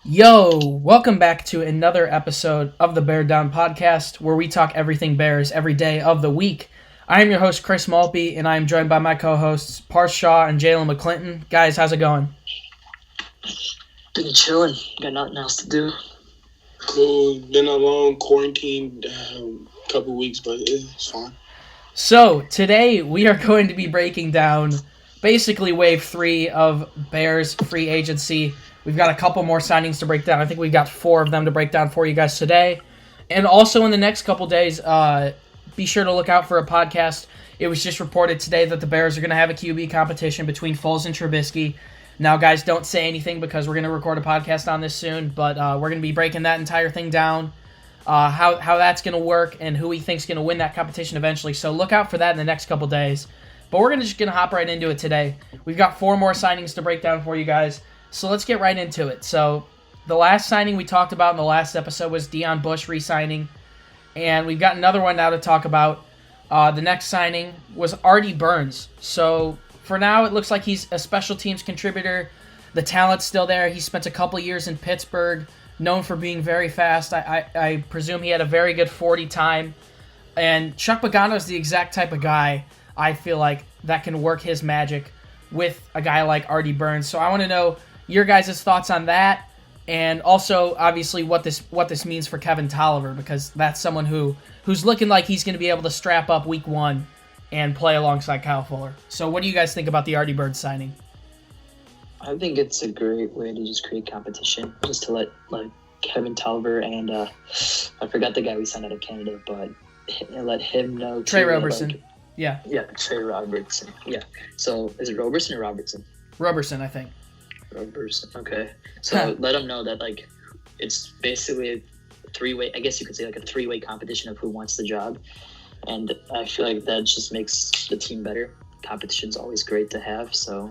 Yo, welcome back to another episode of the Bear Down Podcast, where we talk everything Bears every day of the week. I am your host, Chris Maltby, and I am joined by my co-hosts, Parth and Jaylen McClinton. Guys, how's it going? Been chilling. Got nothing else to do. Cool. Been a long quarantine couple weeks, but it's fine. So, today we are going to be breaking down basically wave 3 of Bears free agency. We've got a couple more signings to break down. I think we've got 4 of them to break down for you guys today. And also in the next couple days, be sure to look out for a podcast. It was just reported today that the Bears are going to have a QB competition between Foles and Trubisky. Now, guys, don't say anything because we're going to record a podcast on this soon, but we're going to be breaking that entire thing down, how that's going to work, and who we think's going to win that competition eventually. So look out for that in the next couple days. But we're just going to hop right into it today. We've got 4 more signings to break down for you guys. So let's get right into it. So the last signing we talked about in the last episode was Deon Bush re-signing. And we've got another one now to talk about. The next signing was Artie Burns. So for now, it looks like he's a special teams contributor. The talent's still there. He spent a couple years in Pittsburgh, known for being very fast. I presume he had a very good 40 time. And Chuck Pagano is the exact type of guy, I feel like, that can work his magic with a guy like Artie Burns. So I want to know your guys' thoughts on that, and also obviously what this means for Kevin Tolliver, because that's someone who's looking like he's going to be able to strap up week 1 and play alongside Kyle Fuller. So what do you guys think about the Artie Burns signing? I think it's a great way to just create competition, just to let Kevin Tolliver and I forgot the guy we signed out of Canada, but let him know. Trey Roberson. Yeah, Trey Robertson. Yeah. So is it Roberson or Robertson? Roberson, I think. Roberson. Okay. So let him know that it's basically a 3-way. I guess you could say a 3-way competition of who wants the job, and I feel like that just makes the team better. Competition's always great to have. So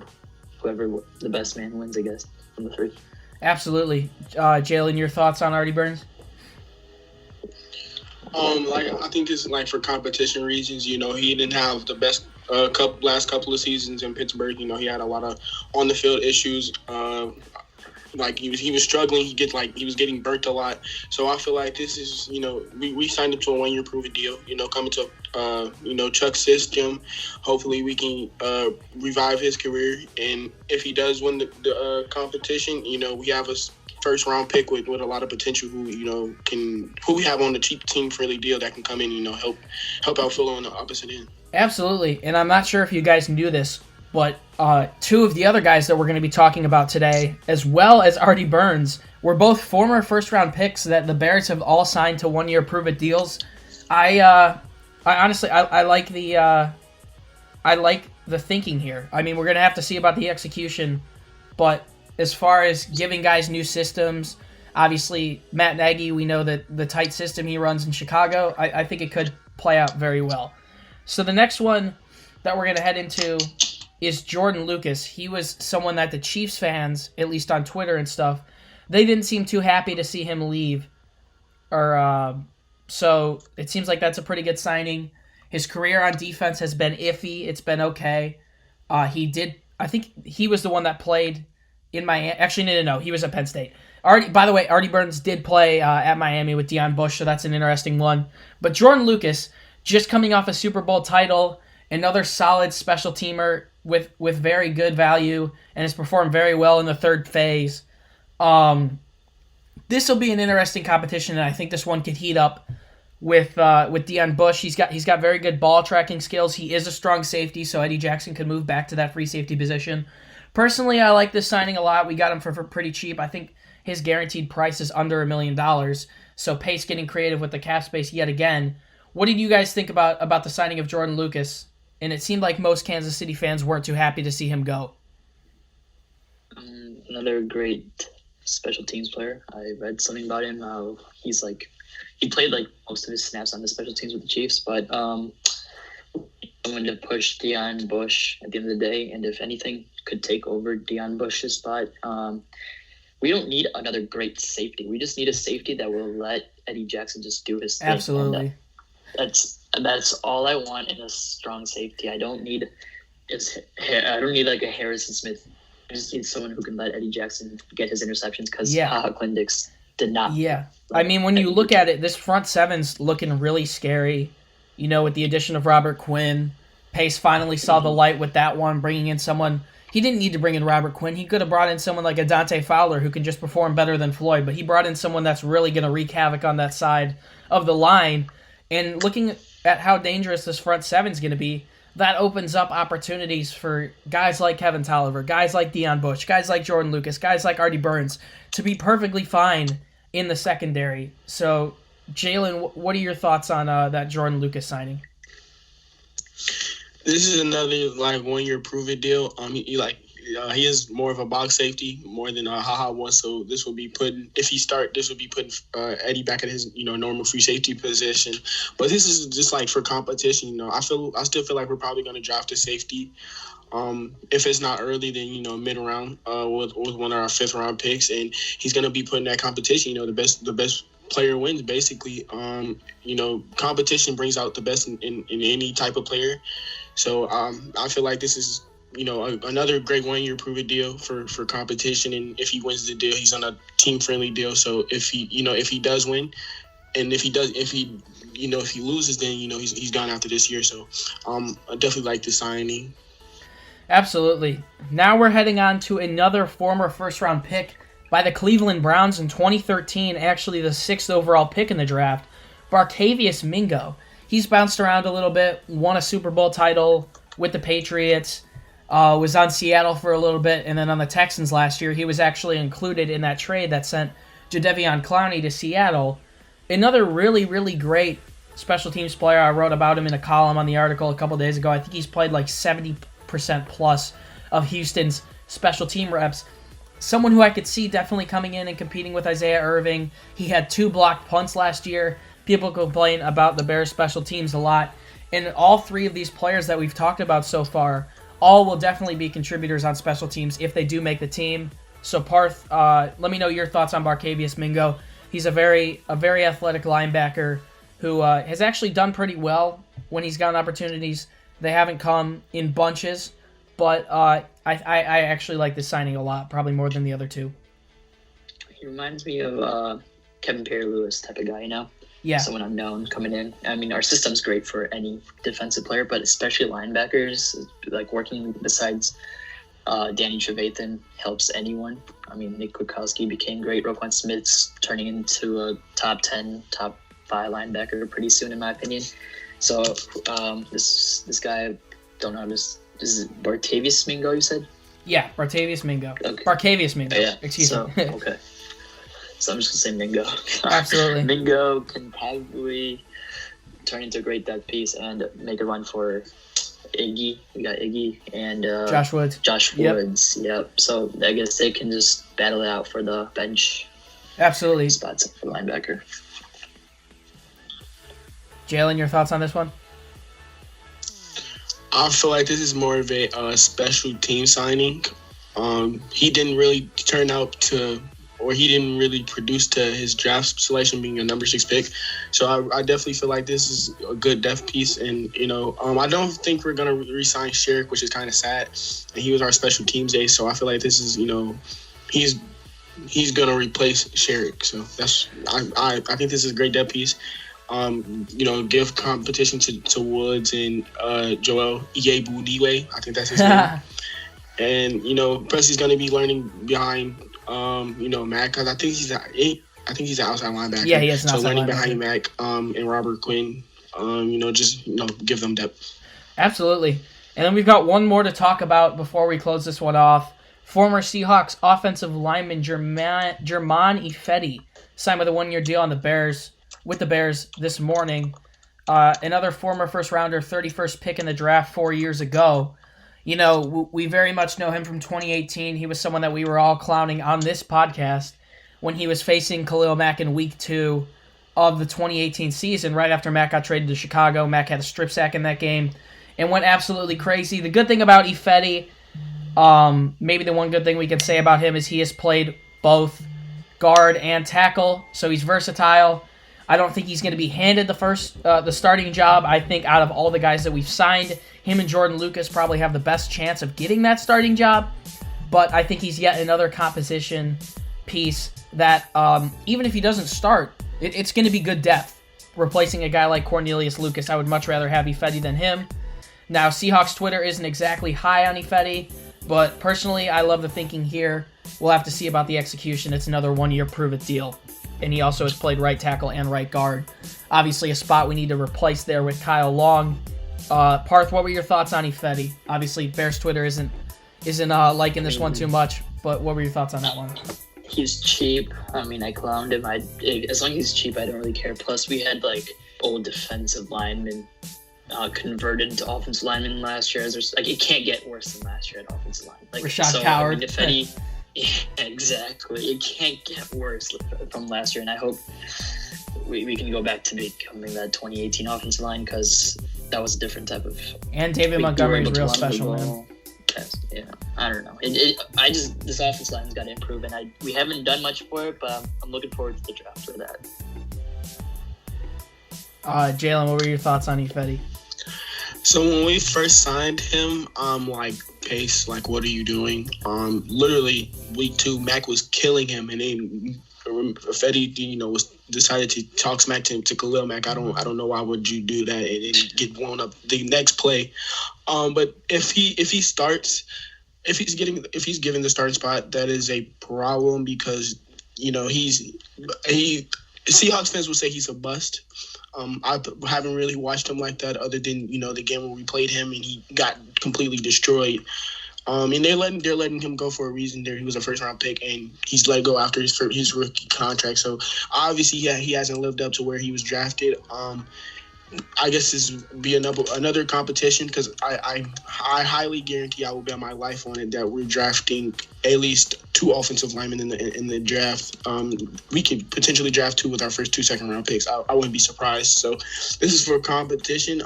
whoever the best man wins, I guess, from the 3. Absolutely. Jaylen, your thoughts on Artie Burns? I think it's for competition reasons. He didn't have the best last couple of seasons in Pittsburgh. He had a lot of on the field issues. He was struggling. He was getting burnt a lot. So I feel like this is we signed him to a 1-year proven deal. Coming to Chuck's system. Hopefully we can revive his career, and if he does win the competition, we have a first round pick with a lot of potential who we have on the cheap team friendly deal that can come in, help out Fuller on the opposite end. Absolutely. And I'm not sure if you guys knew this, but 2 of the other guys that we're going to be talking about today, as well as Artie Burns, were both former first round picks that the Bears have all signed to 1-year prove-it deals. I honestly like the thinking here. I mean, we're going to have to see about the execution, but as far as giving guys new systems, obviously Matt Nagy, we know that the tight system he runs in Chicago, I think it could play out very well. So the next one that we're going to head into is Jordan Lucas. He was someone that the Chiefs fans, at least on Twitter and stuff, they didn't seem too happy to see him leave. So it seems like that's a pretty good signing. His career on defense has been iffy. It's been okay. I think he was the one that played in Miami. Actually, no. He was at Penn State. By the way, Artie Burns did play at Miami with Deon Bush, so that's an interesting one. But Jordan Lucas, just coming off a Super Bowl title, another solid special teamer with very good value, and has performed very well in the third phase. This will be an interesting competition, and I think this one could heat up with Deon Bush. He's got very good ball tracking skills. He is a strong safety, so Eddie Jackson could move back to that free safety position. Personally, I like this signing a lot. We got him for pretty cheap. I think his guaranteed price is under $1 million. So Pace getting creative with the cap space yet again. What did you guys think about the signing of Jordan Lucas? And it seemed like most Kansas City fans weren't too happy to see him go. Another great special teams player. I read something about him. How he played most of his snaps on the special teams with the Chiefs, but I'm going to push Deon Bush at the end of the day, and if anything could take over Deon Bush's spot. We don't need another great safety. We just need a safety that will let Eddie Jackson just do his thing. Absolutely. And that's all I want in a strong safety. I don't need like a Harrison Smith just need someone who can let Eddie Jackson get his interceptions because Yeah. Haha Klindix did not. Yeah. I mean, when you look at it, this front seven's looking really scary. You know, with the addition of Robert Quinn, Pace finally saw the light with that one, bringing in someone. He didn't need to bring in Robert Quinn. He could have brought in someone like a Dante Fowler who can just perform better than Floyd, but he brought in someone that's really going to wreak havoc on that side of the line. And looking at how dangerous this front seven's going to be, that opens up opportunities for guys like Kevin Tolliver, guys like Deion Bush, guys like Jordan Lucas, guys like Artie Burns to be perfectly fine in the secondary. So, Jaylen, what are your thoughts on that Jordan Lucas signing? This is another 1 year prove it deal. He is more of a box safety more than Haha was. So this will be putting, if he start, this will be putting Eddie back at his normal free safety position. But this is just for competition. I still feel like we're probably going to draft a safety. If it's not early, then mid round with one of our 5th round picks, and he's going to be putting that competition. The best player wins basically. Competition brings out the best in any type of player. So I feel like this is another great 1 year prove it deal for competition, and if he wins the deal, he's on a team friendly deal. So if he does win, and if he loses, then he's gone after this year. So I definitely like the signing. Absolutely. Now we're heading on to another former first-round pick by the Cleveland Browns in 2013, actually the 6th overall pick in the draft, Octavius Mingo. He's bounced around a little bit, won a Super Bowl title with the Patriots, was on Seattle for a little bit, and then on the Texans last year. He was actually included in that trade that sent Jadeveon Clowney to Seattle. Another really, really great special teams player. I wrote about him in a column on the article a couple days ago. I think he's played 70% plus of Houston's special team reps. Someone who I could see definitely coming in and competing with Isaiah Irving. He had 2 blocked punts last year. People complain about the Bears special teams a lot. And all 3 of these players that we've talked about so far, all will definitely be contributors on special teams if they do make the team. So Parth, let me know your thoughts on Octavius Mingo. He's a very athletic linebacker who has actually done pretty well when he's gotten opportunities. They haven't come in bunches, but I actually like this signing a lot, probably more than the other 2. He reminds me of Kevin Perry-Lewis type of guy, Yeah. Someone unknown coming in. I mean, our system's great for any defensive player, but especially linebackers, working besides Danny Trevathan helps anyone. I mean, Nick Kwiatkowski became great. Roquan Smith's turning into a top 10, top 5 linebacker pretty soon, in my opinion. So this guy, I don't know, this is Octavius Mingo, you said? Yeah, Octavius Mingo. Okay. Octavius Mingo. Yeah. Excuse me. Okay. So I'm just going to say Mingo. Absolutely. Mingo can probably turn into a great depth piece and make a run for Iggy. We got Iggy and Josh Woods. Yep. So I guess they can just battle it out for the bench Absolutely. spots for linebacker. Jaylen, your thoughts on this one? I feel like this is more of a special team signing. He didn't really turn out to, or he didn't really produce to his draft selection being a number 6 pick. So I definitely feel like this is a good depth piece. And, I don't think we're going to re-sign Sherrick, which is kind of sad. And he was our special teams ace. So I feel like this is, he's going to replace Sherrick. So I think this is a great depth piece. Give competition to Woods and Joel Iyebudiwe. I think that's his name. And, Presley's going to be learning behind, Mac, because I think he's an outside linebacker. Yeah, he is an so outside learning linebacker. behind Mac and Robert Quinn, give them depth. Absolutely. And then we've got one more to talk about before we close this one off. Former Seahawks offensive lineman Germain Ifedi signed with a 1-year deal on the Bears this morning. Another former first-rounder, 31st pick in the draft 4 years ago. We very much know him from 2018. He was someone that we were all clowning on this podcast when he was facing Khalil Mack in week 2 of the 2018 season. Right after Mack got traded to Chicago, Mack had a strip sack in that game and went absolutely crazy. The good thing about Ifedi, maybe the one good thing we could say about him is he has played both guard and tackle, so he's versatile. I don't think he's going to be handed the starting job. I think out of all the guys that we've signed, him and Jordan Lucas probably have the best chance of getting that starting job. but I think he's yet another composition piece that even if he doesn't start, it's going to be good depth. Replacing a guy like Cornelius Lucas, I would much rather have Ifedi than him. Now, Seahawks Twitter isn't exactly high on Ifedi, but personally, I love the thinking here. We'll have to see about the execution. It's another one-year prove-it deal. And he also has played right tackle and right guard. Obviously, a spot we need to replace there with Kyle Long. Parth, what were your thoughts on Ifedi? Obviously, Bears Twitter isn't liking this one too much, but what were your thoughts on that one? He's cheap. I mean, I clowned him. As long as he's cheap, I don't really care. Plus, we had old defensive linemen converted to offensive linemen last year. It can't get worse than last year at offensive line. Rashad Coward. I mean, Ifedi, yeah, exactly. It can't get worse from last year, and I hope we can go back to becoming that 2018 offensive line because that was a different type of. And David Montgomery's real special, man. Yeah, I don't know. This offensive line's got to improve, and we haven't done much for it, but I'm looking forward to the draft for that. Jaylen, what were your thoughts on Ifedi? So when we first signed him, Pace, what are you doing? Literally week 2, Mac was killing him, and then Ifedi, was decided to talk smack to Khalil Mack. I don't know why would you do that and then get blown up the next play. But if he starts, if he's given the starting spot, that is a problem because Seahawks fans will say he's a bust. I haven't really watched him like that other than, the game where we played him and he got completely destroyed. And they're letting him go for a reason. He was a first-round pick, and he's let go after his rookie contract. So, obviously, he hasn't lived up to where he was drafted. I guess this would be another competition because I highly guarantee I will bet my life on it that we're drafting at least 2 offensive linemen in the draft. We could potentially draft 2 with our first 2 second-round picks. I wouldn't be surprised. So this is for competition.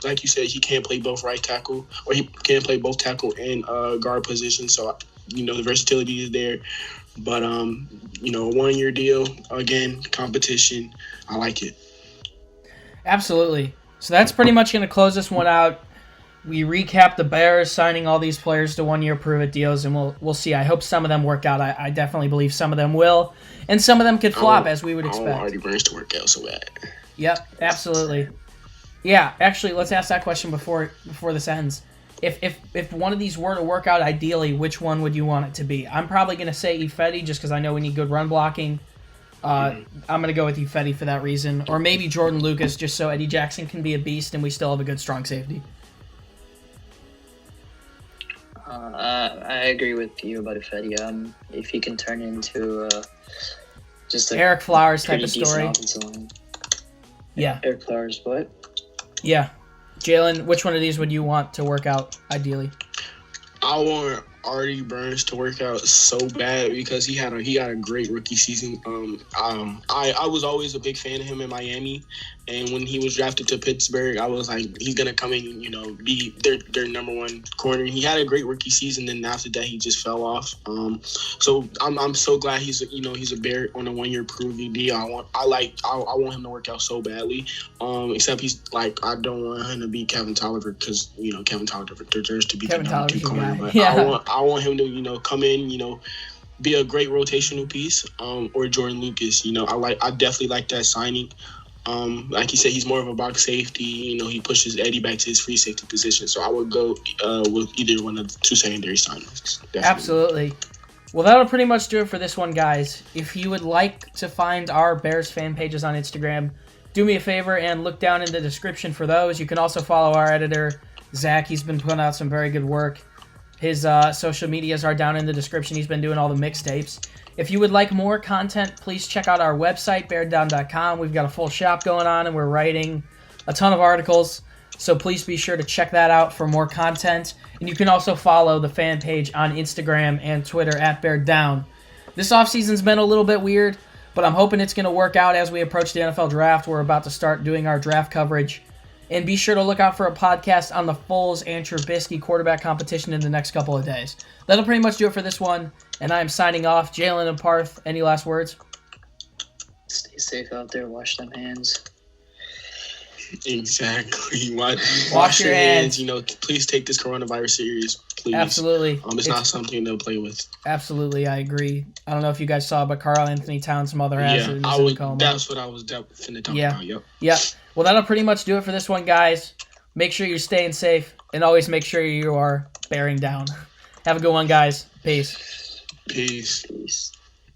Like you said, he can't play both right tackle, or he can't play both tackle and guard position. So the versatility is there. But a 1-year deal, again, competition. I like it. Absolutely. So that's pretty much going to close this one out. We recap the Bears signing all these players to 1-year prove-it deals, and we'll see. I hope some of them work out. I definitely believe some of them will, and some of them could flop, as we would expect. I want Hardy Burns to work out so bad. Yep, absolutely. Yeah, actually, let's ask that question before this ends. If one of these were to work out ideally, which one would you want it to be? I'm probably going to say Ifedi just because I know we need good run blocking. I'm going to go with Ifedi for that reason. Or maybe Jordan Lucas, just so Eddie Jackson can be a beast and we still have a good, strong safety. I agree with you about Ifedi. If he can turn into just a Eric Flowers type of story. Yeah. Eric Flowers, what? Yeah. Jaylen, which one of these would you want to work out ideally? I want Artie Burns to work out so bad because he had a great rookie season. I was always a big fan of him in Miami, and when he was drafted to Pittsburgh, I was like, he's gonna come in, be their number 1 corner. He had a great rookie season, then after that he just fell off. So I'm so glad he's a Bear on a 1-year proving deal. I want him to work out so badly. Except he's I don't want him to be Kevin Tolliver because Kevin Tolliver deserves to be the number 2 corner. But yeah. I want him to come in, be a great rotational piece. Or Jordan Lucas, I definitely like that signing. Like you said, he's more of a box safety. He pushes Eddie back to his free safety position. So I would go with either one of the 2 secondary signings. Definitely. Absolutely. Well, that'll pretty much do it for this one, guys. If you would like to find our Bears fan pages on Instagram, do me a favor and look down in the description for those. You can also follow our editor, Zach. He's been putting out some very good work. His social medias are down in the description. He's been doing all the mixtapes. If you would like more content, please check out our website, beardown.com. We've got a full shop going on, and we're writing a ton of articles. So please be sure to check that out for more content. And you can also follow the fan page on Instagram and Twitter at beardown. This offseason's been a little bit weird, but I'm hoping it's going to work out as we approach the NFL draft. We're about to start doing our draft coverage. And be sure to look out for a podcast on the Foles and Trubisky quarterback competition in the next couple of days. That'll pretty much do it for this one. And I am signing off. Jaylen and Parth, any last words? Stay safe out there. Wash them hands. Exactly. Wash your hands. You know, please take this coronavirus serious. Please. Absolutely. It's not something to play with. Absolutely, I agree. I don't know if you guys saw, but Carl Anthony Towns' mother has it. That's what I was finna talk about. Yep. Yeah. Well, that'll pretty much do it for this one, guys. Make sure you're staying safe, and always make sure you are bearing down. Have a good one, guys. Peace. Peace. Peace.